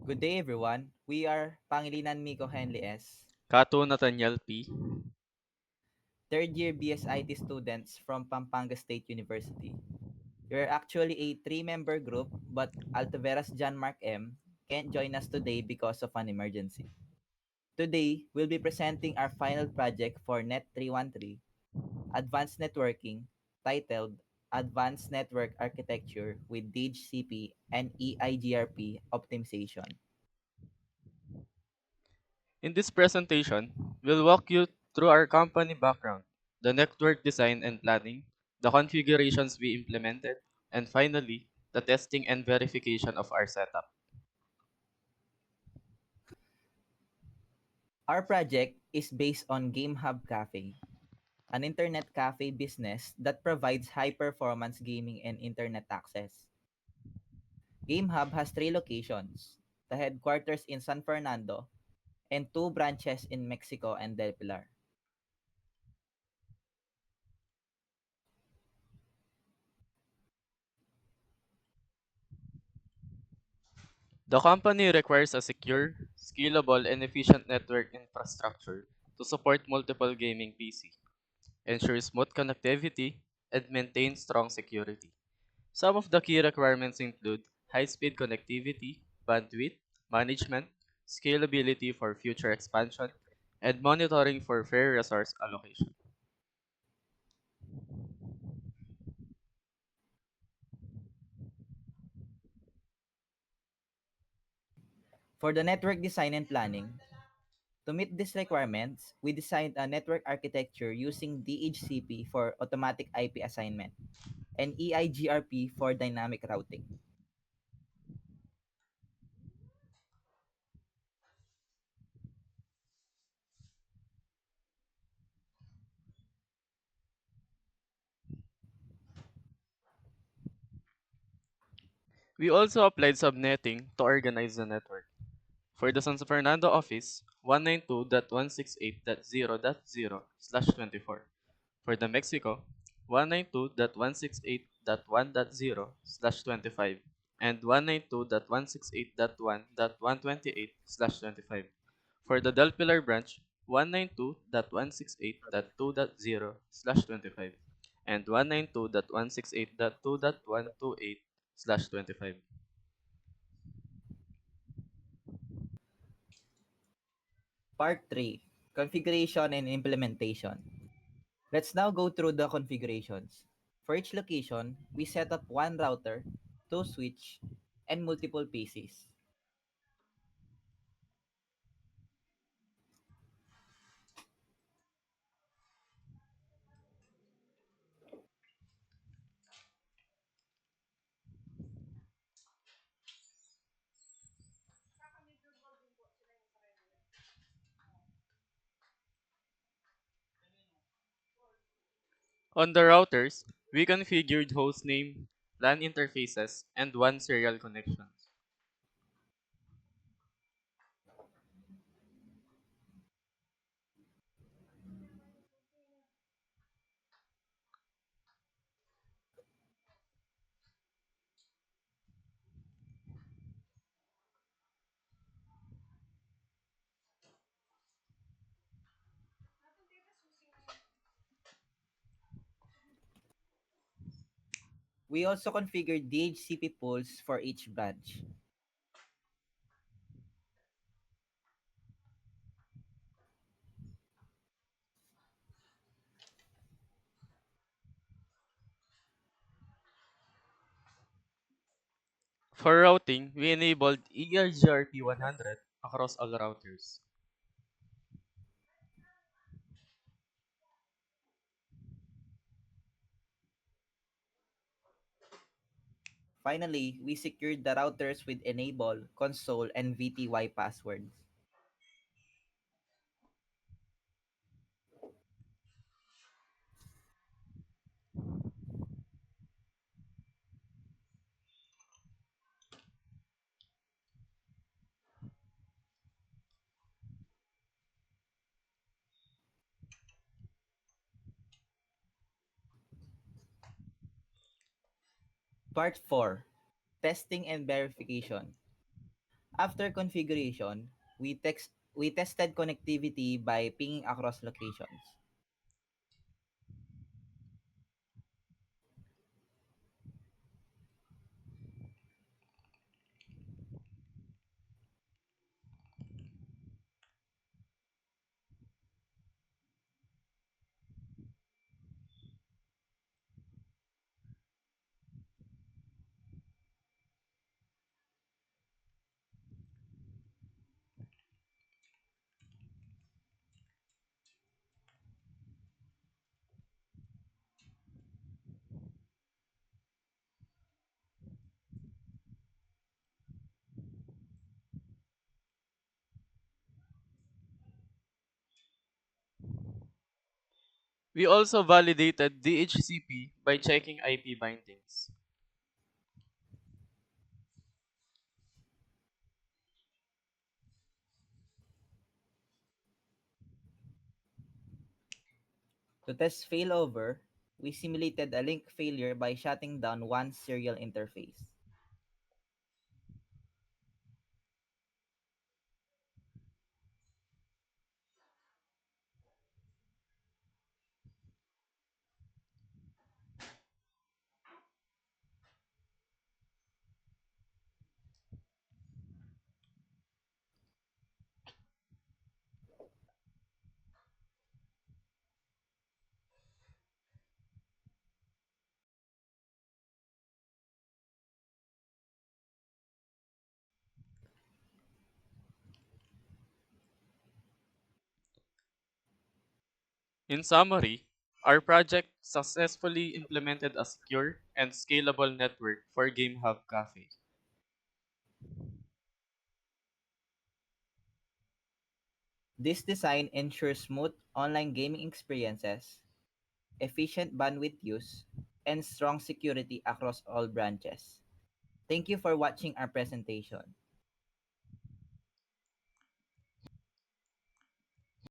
Good day, everyone. We are Pangilinan Miko Henley S., Kato Nathaniel P. third year BSIT students from Pampanga State University. We are actually a three-member group, but Altaveras John Mark M. can't join us today because of an emergency. Today, we'll be presenting our final project for Net 313, Advanced Networking, titled Advanced Network Architecture with DHCP and EIGRP Optimization. In this presentation, we'll walk you through our company background, the network design and planning, the configurations we implemented, and finally, the testing and verification of our setup. Our project is based on GameHub Cafe, an internet cafe business that provides high-performance gaming and internet access. GameHub has three locations, the headquarters in San Fernando and two branches in Mexico and Del Pilar. The company requires a secure, scalable, and efficient network infrastructure to support multiple gaming PC, ensure smooth connectivity, and maintain strong security. Some of the key requirements include high-speed connectivity, bandwidth, management, scalability for future expansion, and monitoring for fair resource allocation. For the network design and planning, to meet these requirements, we designed a network architecture using DHCP for automatic IP assignment and EIGRP for dynamic routing. We also applied subnetting to organize the network. For the San Fernando office, 192.168.0.0/24. For the Mexico, 192.168.1.0/25 and 192.168.1.128/25. For the Del Pilar branch, 192.168.2.0/25 and 192.168.2.128/25. Part 3, Configuration and Implementation. Let's now go through the configurations. For each location, we set up one router, two switch, and multiple PCs. On the routers, we configured hostname, LAN interfaces, and one serial connection. We also configured DHCP pools for each branch. For routing, we enabled ERGRP 100 across all routers. Finally, we secured the routers with enable, console, and VTY passwords. Part 4, Testing and Verification. After configuration, we tested connectivity by pinging across locations. We also validated DHCP by checking IP bindings. To test failover, we simulated a link failure by shutting down one serial interface. In summary, our project successfully implemented a secure and scalable network for GameHub Cafe. This design ensures smooth online gaming experiences, efficient bandwidth use, and strong security across all branches. Thank you for watching our presentation.